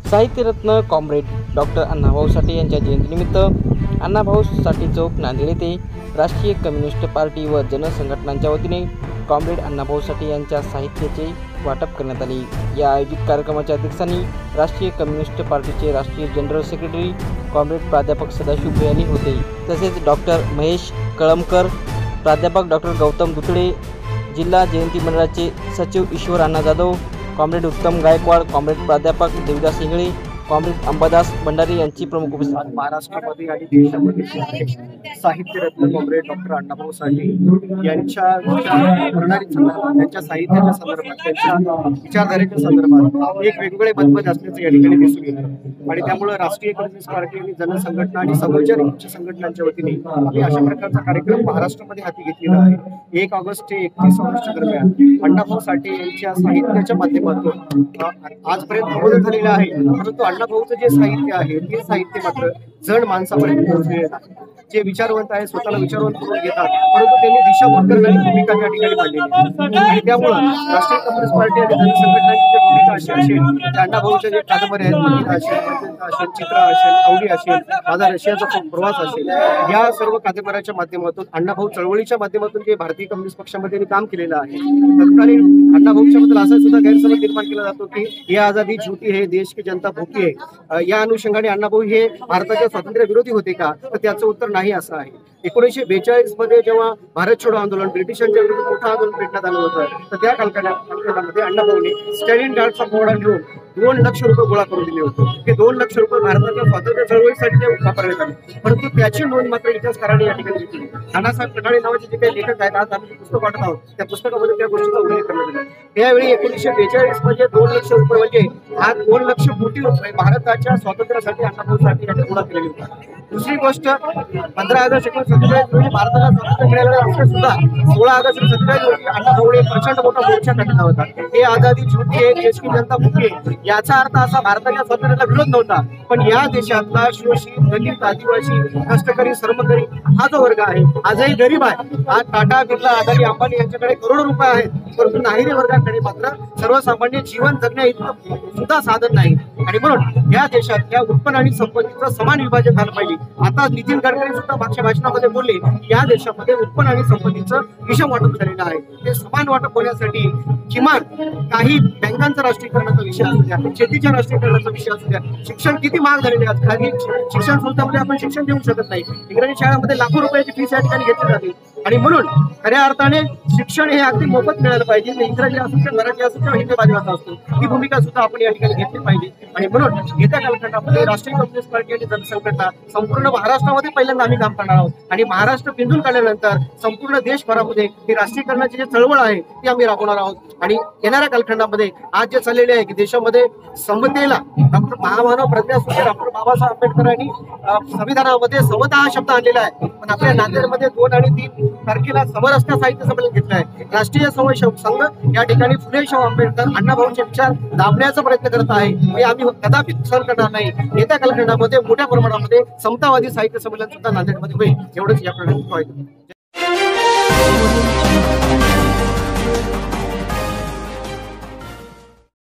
साहित्यरत्न comrade doctor Annabhau Sathe यांच्या जयंतीनिमित्त अण्णाभाऊ साठे चौक नांदेड येथे राष्ट्रीय कम्युनिस्ट पार्टी व जनसंघटनांच्या वतीने कॉम्रेड अण्णाभाऊ साठे यांच्या साहित्याचे वाटप करण्यात आले। या आयोजित कार्यक्रमाच्या अध्यक्षांनी राष्ट्रीय कम्युनिस्ट पार्टीचे राष्ट्रीय जनरल सेक्रेटरी कॉम्रेड प्राध्यापक सदाशिव भुयानी होते। तसेच डॉक्टर महेश कळमकर, प्राध्यापक डॉक्टर गौतम दुतडे, जिल्हा जयंती मंडळाचे सचिव ईश्वर अण्णा जाधव, कॉम्रेड उत्तम गायकवाड, कॉम्रेड प्राध्यापक देवदास इंगळे, कॉम्रेड अंबादास भंडारी यांची प्रमुख उपस्थिती। महाराष्ट्रामध्ये आणि देशामध्ये साहित्यरत्न कॉम्रेड डॉक्टर अण्णाभाऊ साठे यांच्या त्यांच्या साहित्याच्या संदर्भात, त्यांच्या विचारधारेच्या संदर्भात एक वेगवेगळे मतभेद असल्याचं या ठिकाणी दिसून येतं आणि त्यामुळे राष्ट्रीय कम्युनिस्ट पार्टी आणि जनसंघटना आणि सार्वजनिक उच्च संघटनांच्या वतीने अशा प्रकारचा कार्यक्रम महाराष्ट्रामध्ये हाती घेतलेला आहे। 1 ऑगस्ट ते 31 ऑगस्ट दरम्यान अण्णाभाऊ साठे यांच्या साहित्याच्या माध्यमातून आजपर्यंत नमूद झालेलं आहे, परंतु अण्णाभाऊचं जे साहित्य आहे ते साहित्य मात्र जण माणसापर्यंत पोहोचले आहे। जे विचारवंत आहे स्वतःला विचारवंत करून घेतात, परंतु त्यांनी दिशाभूल करणारी भूमिका त्या ठिकाणी मांडलेली आहे आणि त्यामुळे राष्ट्रीय कम्युनिस्ट पार्टी आणि जनसंघटनांची जी भूमिका अशी असेल, त्या अण्णाभाऊच्या जे कादंबरी आहेत, चित्र असेल, अवली असेल, माझा रशियाचा प्रवास असेल, या सर्व कादंबऱ्याच्या माध्यमातून अण्णाभाऊ चळवळीच्या माध्यमातून जे भारतीय कम्युनिस्ट पक्षामध्ये काम केलेलं आहे। तत्कालीन अण्णाभाऊच्या बद्दल असा सुद्धा गैरसमज निर्माण केला जातो की ये आजादी झूठी है, देश की जनता भूकी आहे। या अनुषंगाने अण्णाभाऊ हे भारताच्या स्वातंत्र्य विरोधी होते का, तर त्याचं उत्तर नाही असं आहे। 1942 मध्ये जेव्हा भारत छोडो आंदोलन ब्रिटिशांच्या विरुद्ध मोठं आंदोलन पेटण्यात आलं होतं, तर त्या कालखंडामध्ये अण्णाभाऊने स्टॅलिन गार्डचा पोवाडा घेऊन 2 लाख रुपये गोळा करून दिले होते। ते 2 लाख रुपये भारताच्या स्वातंत्र्य चळवळीसाठी ते वापरण्यात आले, परंतु त्याची नोंद मात्र इतिहासकारांनी या ठिकाणी घेतली। नानासाहेब कटाळे नावाचे जे काही लेखक आहेत, आज आम्ही पुस्तक वाटत आहोत, त्या पुस्तकामध्ये त्या गोष्टीचा उल्लेख करण्यात आला। त्यावेळी 1942 मध्ये 2 लाख रुपये म्हणजे हा 2 लाख कोटी रुपये भारताच्या स्वातंत्र्यासाठी अण्णाभाऊ साठे यांनी गोळा केलेले होते। दुसरी गोष्ट 15 ऑगस्ट 1947 रोजी भारताला स्वातंत्र्य मिळालं असं सुद्धा 16 ऑगस्ट 1947 रोजी अण्णाभाऊने प्रचंड मोठा मोर्चा काढला होता। हे आजादी झूठी आहे, देश की जनता भूकी आहे, याचा अर्थ असा भारताच्या स्वातंत्र्याला विरोध नव्हता, पण या देशातला शोषित, दलित, आदिवासी, कष्टकरी, श्रमकरी हा जो वर्ग आहे आजही गरीब आहे। आज टाटा, बिर्ला, अदानी, अंबानी यांच्याकडे करोडो रुपये आहेत, परंतु नाहिरे वर्गाकडे मात्र सर्वसामान्य जीवन जगण्या इतकं सुद्धा साधन नाही आणि म्हणून या देशात या उत्पन्न आणि संपत्तीचं समान विभाजन झालं पाहिजे। आता नितीन गडकरी सुद्धा मागच्या भाषणामध्ये बोलले की या देशामध्ये उत्पन्न आणि संपत्तीचं विषम वाटप झालेलं आहे, ते समान वाटप होण्यासाठी किमान काही बँकांचं राष्ट्रीयकरणाचा विषय असू द्या, शेतीच्या राष्ट्रीयकरणाचा विषय असू द्या, शिक्षण किती महाग झालेले आहेत, खाली शिक्षण संस्थांमध्ये आपण शिक्षण देऊ शकत नाही, इंग्रजी शाळांमध्ये लाखो रुपयाची फीस या ठिकाणी घेतली जाते आणि म्हणून खऱ्या अर्थाने शिक्षण हे अगदी मोफत मिळालं पाहिजे। इंग्रजी असू किंवा मराठी असू किंवा हिंदी भाषेचा असतो, ही भूमिका सुद्धा आपण या ठिकाणी घेतली पाहिजे आणि म्हणून येत्या कालखंडामध्ये राष्ट्रीय कम्युनिस्ट पार्टी आणि जनसंघटना संपूर्ण महाराष्ट्रामध्ये पहिल्यांदा आम्ही काम करणार आहोत आणि महाराष्ट्र पिंजून काढल्यानंतर संपूर्ण देशभरामध्ये ही राष्ट्रीयकरणाची जी चळवळ आहे ती आम्ही राबवणार आहोत आणि येणाऱ्या कालखंडामध्ये आज जे चाललेले आहे की देशामध्ये समतेला डॉक्टर महामानव प्रज्ञासूत्र डॉक्टर बाबासाहेब आंबेडकरांनी संविधानामध्ये समता हा शब्द आणलेला आहे, पण आपल्या नांदेडमध्ये 2 आणि 3 तारखेला समरसता साहित्य संमेलन घेतलं आहे। राष्ट्रीय स्वयंसेवक संघ या ठिकाणी फुले शाहू आंबेडकर अण्णाभाऊंचे विचार दाबण्याचा प्रयत्न करत आहे, हे आम्ही कदापि सहन करणार नाही। येत्या कालखंडामध्ये मोठ्या प्रमाणामध्ये समतावादी साहित्य संमेलन सुद्धा नांदेडमध्ये होईल, एवढंच या प्रकरणात